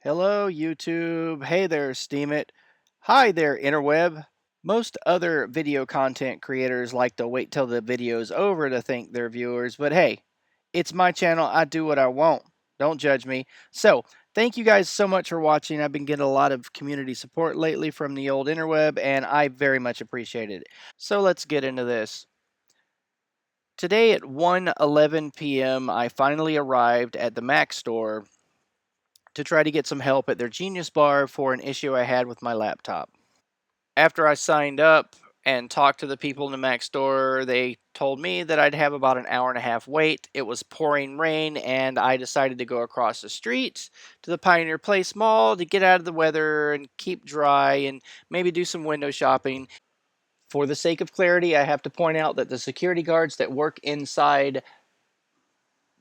Hello, YouTube. Hey there, Steemit. Hi there, interweb. Most other video content creators like to wait till the video's over to thank their viewers, but hey, it's my channel. I do what I want. Don't judge me. So, thank you guys so much for watching. I've been getting a lot of community support lately from the old interweb, and I very much appreciate it. So, let's get into this. Today at 1:11 p.m., I finally arrived at the Mac store to try to get some help at their Genius Bar for an issue I had with my laptop. After I signed up and talked to the people in the Mac store, they told me that I'd have about an hour and a half wait. It was pouring rain, and I decided to go across the street to the Pioneer Place Mall to get out of the weather and keep dry and maybe do some window shopping. For the sake of clarity, I have to point out that the security guards that work inside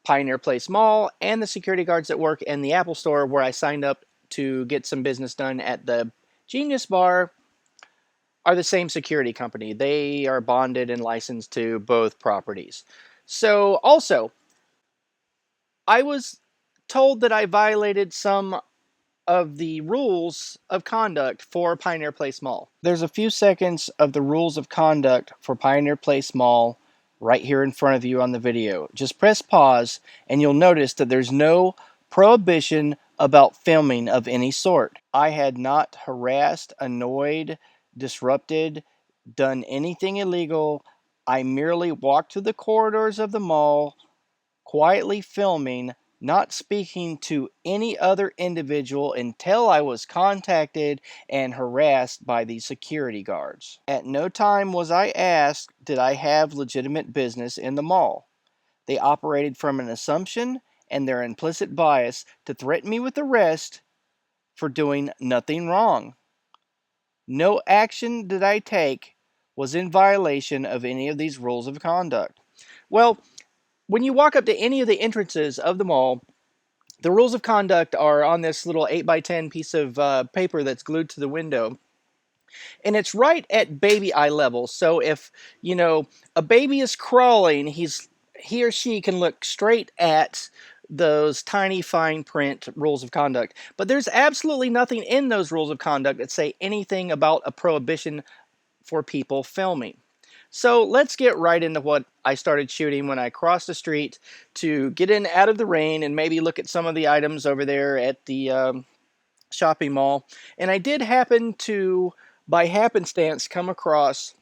Pioneer Place Mall and the security guards that work in the Apple Store where I signed up to get some business done at the Genius Bar are the same security company. They are bonded and licensed to both properties. So also, I was told that I violated some of the rules of conduct for Pioneer Place Mall. There's a few seconds of the rules of conduct for Pioneer Place Mall right here in front of you on the video. Just press pause and you'll notice that there's no prohibition about filming of any sort. I had not harassed, annoyed, disrupted, done anything illegal. I merely walked through the corridors of the mall, quietly filming, not speaking to any other individual until I was contacted and harassed by the security guards. At no time was I asked, did I have legitimate business in the mall? They operated from an assumption and their implicit bias to threaten me with arrest for doing nothing wrong. No action that I take was in violation of any of these rules of conduct. Well, when you walk up to any of the entrances of the mall, the rules of conduct are on this little 8x10 piece of paper that's glued to the window. And it's right at baby eye level. So if, a baby is crawling, he or she can look straight at those tiny fine print rules of conduct. But there's absolutely nothing in those rules of conduct that say anything about a prohibition for people filming. So let's get right into what I started shooting when I crossed the street to get in out of the rain and maybe look at some of the items over there at the shopping mall. And I did happen to, by happenstance, come across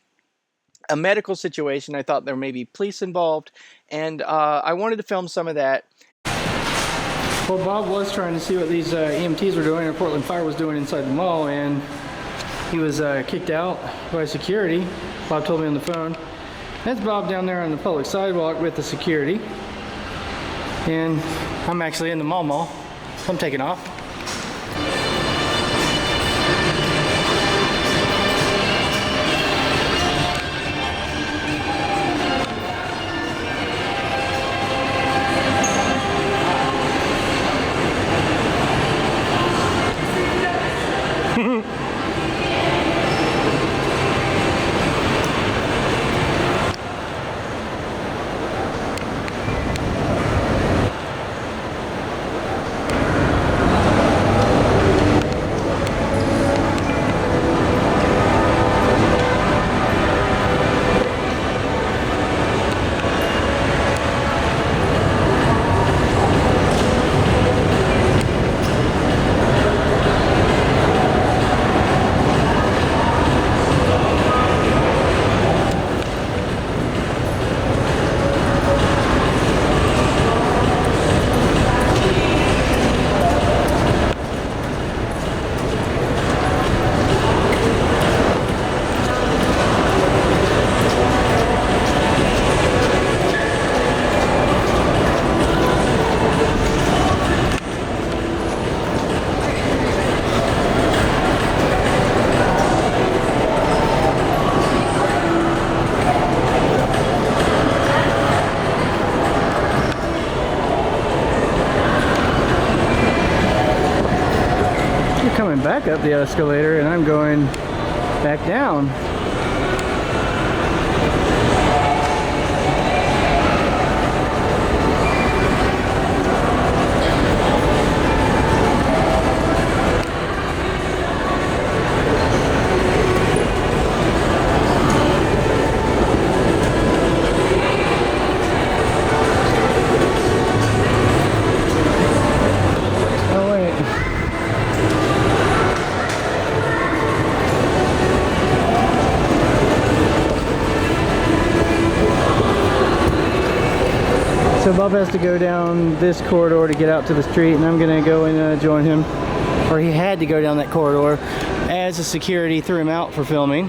a medical situation. I thought there may be police involved, and I wanted to film some of that. Well, Bob was trying to see what these EMTs were doing, or Portland Fire was doing inside the mall, and he was kicked out by security. Bob told me on the phone. That's Bob down there on the public sidewalk with the security. And I'm actually in the mall, so I'm taking off. Coming back up the escalator and I'm going back down. So Bob has to go down this corridor to get out to the street, and I'm gonna go and join him. Or he had to go down that corridor as the security threw him out for filming.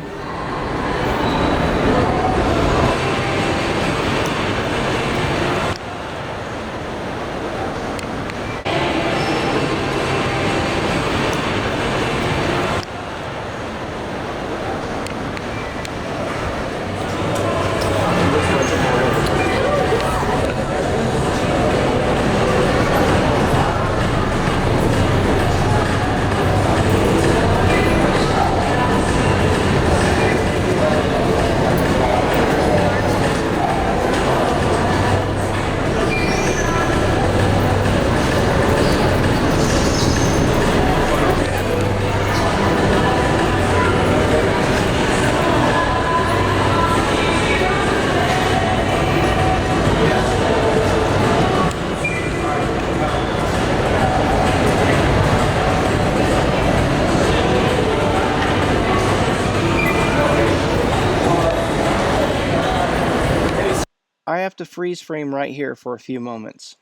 I have to freeze frame right here for a few moments.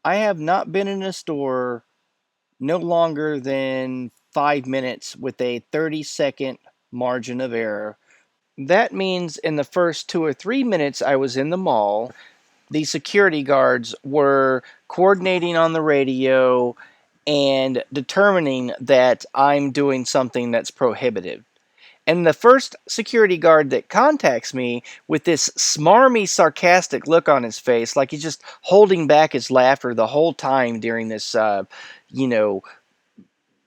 I have not been in a store no longer than 5 minutes with a 30-second margin of error. That means in the first 2 or 3 minutes I was in the mall, the security guards were coordinating on the radio and determining that I'm doing something that's prohibitive. And the first security guard that contacts me with this smarmy, sarcastic look on his face, like he's just holding back his laughter the whole time during this, you know,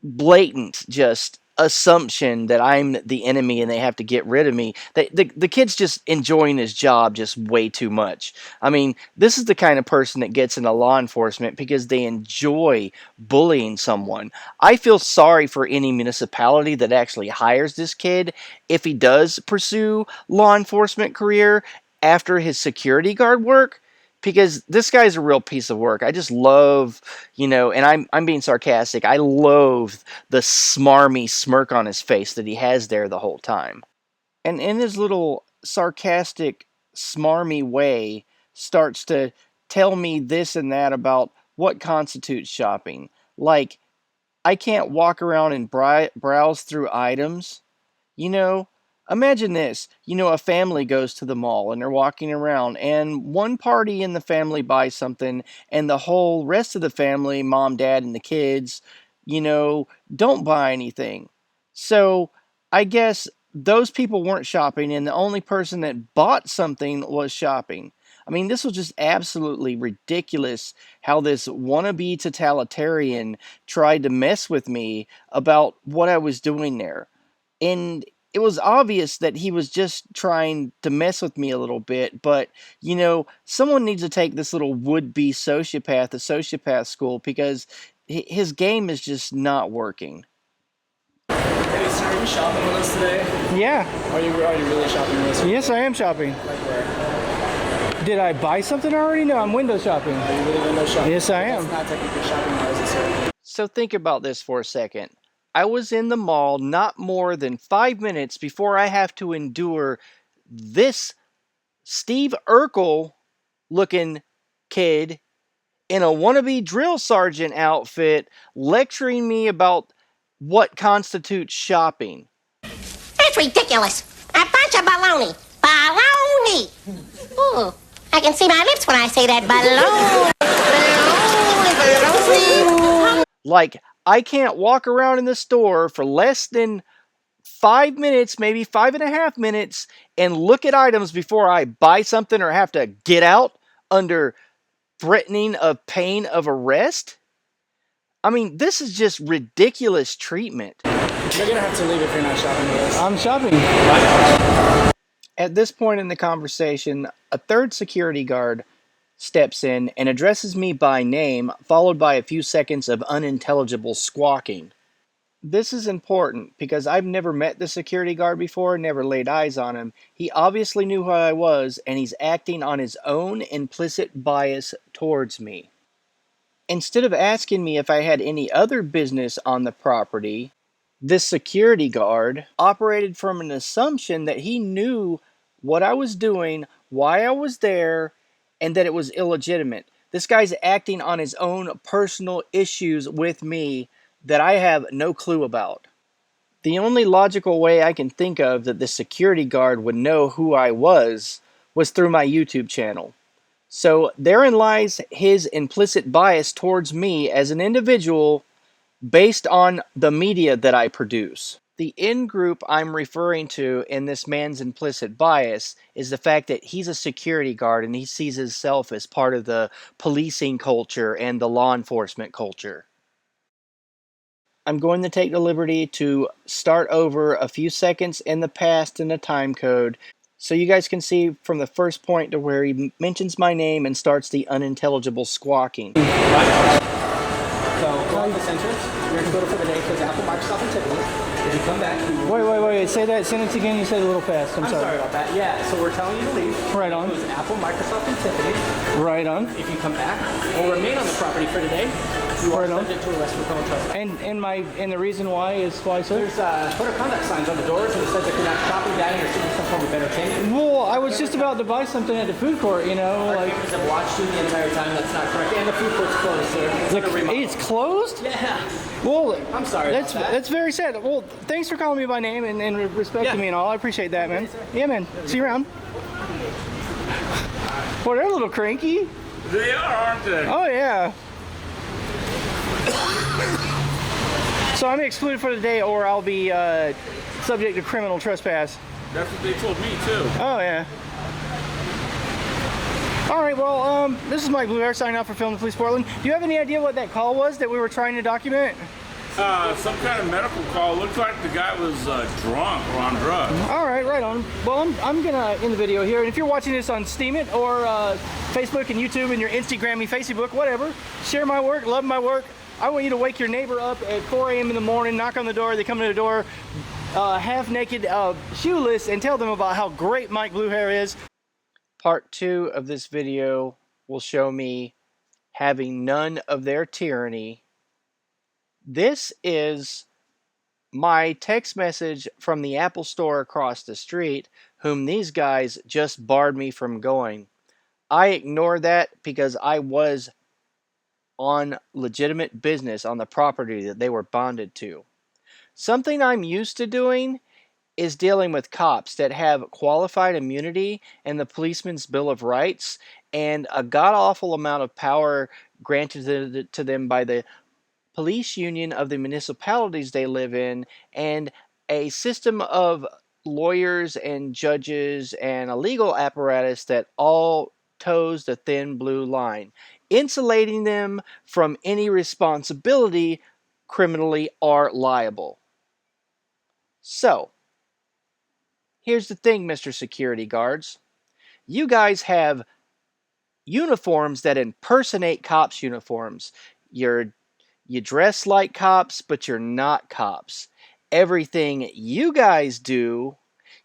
blatant just assumption that I'm the enemy and they have to get rid of me. The kid's just enjoying his job just way too much. I mean, this is the kind of person that gets into law enforcement because they enjoy bullying someone. I feel sorry for any municipality that actually hires this kid if he does pursue law enforcement career after his security guard work, because this guy's a real piece of work. I just love, and I'm being sarcastic. I loathe the smarmy smirk on his face that he has there the whole time. And in his little sarcastic, smarmy way, starts to tell me this and that about what constitutes shopping. Like, I can't walk around and browse through items. You know, Imagine this. A family goes to the mall and they're walking around, and one party in the family buys something, and the whole rest of the family, mom, dad, and the kids, don't buy anything. So I guess those people weren't shopping, and the only person that bought something was shopping. I mean, this was just absolutely ridiculous how this wannabe totalitarian tried to mess with me about what I was doing there. And it was obvious that he was just trying to mess with me a little bit, but someone needs to take this little would-be sociopath to sociopath school, because his game is just not working. Hey, sir, are you shopping with us today? Yeah. Are you really shopping with us? Yes, I am shopping. Like where? Did I buy something already? No, I'm window shopping. Are you really window shopping? Yes, I am. That's not technically shopping, though, is it, sir? So think about this for a second. I was in the mall not more than 5 minutes before I have to endure this Steve Urkel looking kid in a wannabe drill sergeant outfit lecturing me about what constitutes shopping. That's ridiculous. A bunch of baloney. Baloney. Ooh, I can see my lips when I say that. Baloney. Baloney. Like, I can't walk around in the store for less than 5 minutes, maybe 5.5 minutes, and look at items before I buy something or have to get out under threatening of pain of arrest? I mean, this is just ridiculous treatment. You're gonna have to leave if you're not shopping with us. I'm shopping. At this point in the conversation, a third security guard steps in and addresses me by name, followed by a few seconds of unintelligible squawking. This is important because I've never met the security guard before, never laid eyes on him. He obviously knew who I was, and he's acting on his own implicit bias towards me. Instead of asking me if I had any other business on the property, this security guard operated from an assumption that he knew what I was doing, why I was there, and that it was illegitimate. This guy's acting on his own personal issues with me that I have no clue about. The only logical way I can think of that the security guard would know who I was through my YouTube channel. So therein lies his implicit bias towards me as an individual based on the media that I produce. The in-group I'm referring to in this man's implicit bias is the fact that he's a security guard and he sees himself as part of the policing culture and the law enforcement culture. I'm going to take the liberty to start over a few seconds in the past in the time code so you guys can see from the first point to where he mentions my name and starts the unintelligible squawking. So go on this entrance. You're going to go for the day because Apple, Microsoft, and Tiffany. If you come back, Wait. Say that sentence again. You said it a little fast. I'm sorry. sorry about that. Yeah, so we're telling you to leave. Right on. It was Apple, Microsoft, and Tiffany. Right on. If you come back or remain on the property for today, you are Right on. subject to arrest for criminal trespass. And the reason why is why, sir? There's code of conduct signs on the doors and it says if you're not shopping, dining, or seeking some form of entertainment. Well, I was just about to buy something at the food court. You know, Our like cameras have watched you the entire time. That's not correct. And the food court's closed, sir. it's closed. Yeah. Well, I'm sorry That's about that. that's very sad. Well, thanks for calling me by name and respecting Yeah. me and all. I appreciate that, man. Yeah, man. See you around. Well, they're a little cranky. They are, aren't they? Oh yeah. So I'm excluded for the day, or I'll be subject to criminal trespass. That's what they told me too. Oh yeah. All right. Well, this is Mike Blue Hair signing off for Film the Police Portland. Do you have any idea what that call was that we were trying to document? Some kind of medical call. Looked like the guy was drunk or on drugs. All right, right on. Well, I'm gonna end the video here, and if you're watching this on Steam It or Facebook and YouTube and your Instagram-y Facebook, whatever, share my work, love my work. I want you to wake your neighbor up at 4 a.m. in the morning, knock on the door, they come to the door half naked, shoeless, and tell them about how great Mike Blue Hair is. Part 2 of this video will show me having none of their tyranny. This is my text message from the Apple store across the street, whom these guys just barred me from going. I ignored that because I was on legitimate business on the property that they were bonded to. Something I'm used to doing is dealing with cops that have qualified immunity and the policeman's bill of rights and a god-awful amount of power granted to them by the police union of the municipalities they live in, and a system of lawyers and judges and a legal apparatus that all toes the thin blue line, insulating them from any responsibility, criminally or liable. So, here's the thing, Mr. Security Guards. You guys have uniforms that impersonate cops' uniforms. You dress like cops, but you're not cops. Everything you guys do,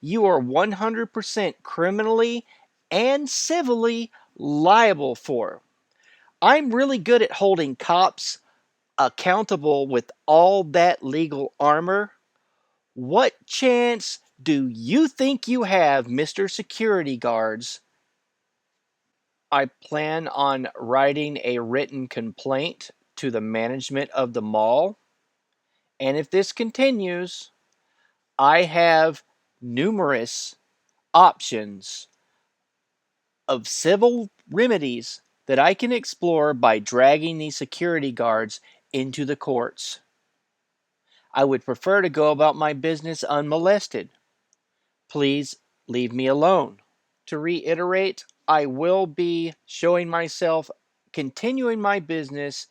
you are 100% criminally and civilly liable for. I'm really good at holding cops accountable with all that legal armor. What chance do you think you have, Mr. Security Guards? I plan on writing a written complaint to the management of the mall. And if this continues, I have numerous options of civil remedies that I can explore by dragging these security guards into the courts. I would prefer to go about my business unmolested. Please leave me alone. To reiterate, I will be showing myself continuing my business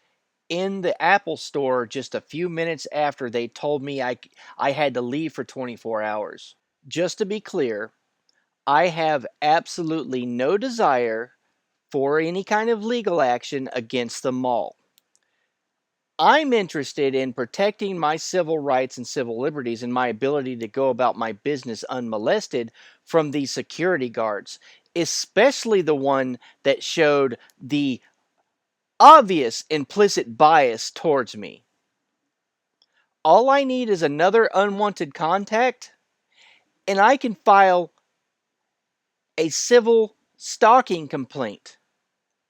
in the Apple store just a few minutes after they told me I had to leave for 24 hours. Just to be clear, I have absolutely no desire for any kind of legal action against the mall. I'm interested in protecting my civil rights and civil liberties and my ability to go about my business unmolested from these security guards, especially the one that showed the obvious implicit bias towards me. All I need is another unwanted contact, and I can file a civil stalking complaint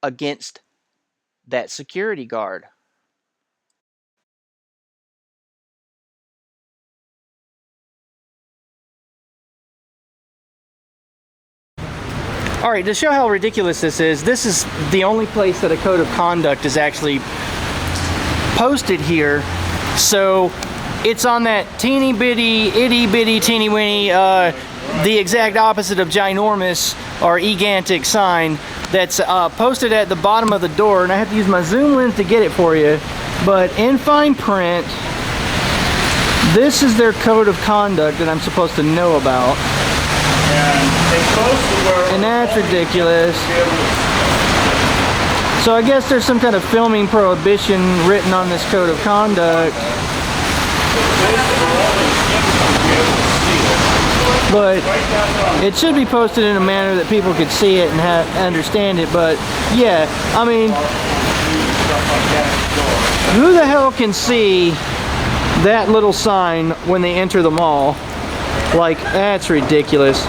against that security guard. All right, to show how ridiculous this is the only place that a code of conduct is actually posted here. So it's on that teeny bitty, itty bitty, teeny weeny, the exact opposite of ginormous or egantic sign that's posted at the bottom of the door. And I have to use my zoom lens to get it for you. But in fine print, this is their code of conduct that I'm supposed to know about. And that's ridiculous. So I guess there's some kind of filming prohibition written on this code of conduct. But it should be posted in a manner that people could see it and understand it. But yeah, I mean, who the hell can see that little sign when they enter the mall? Like, that's ridiculous.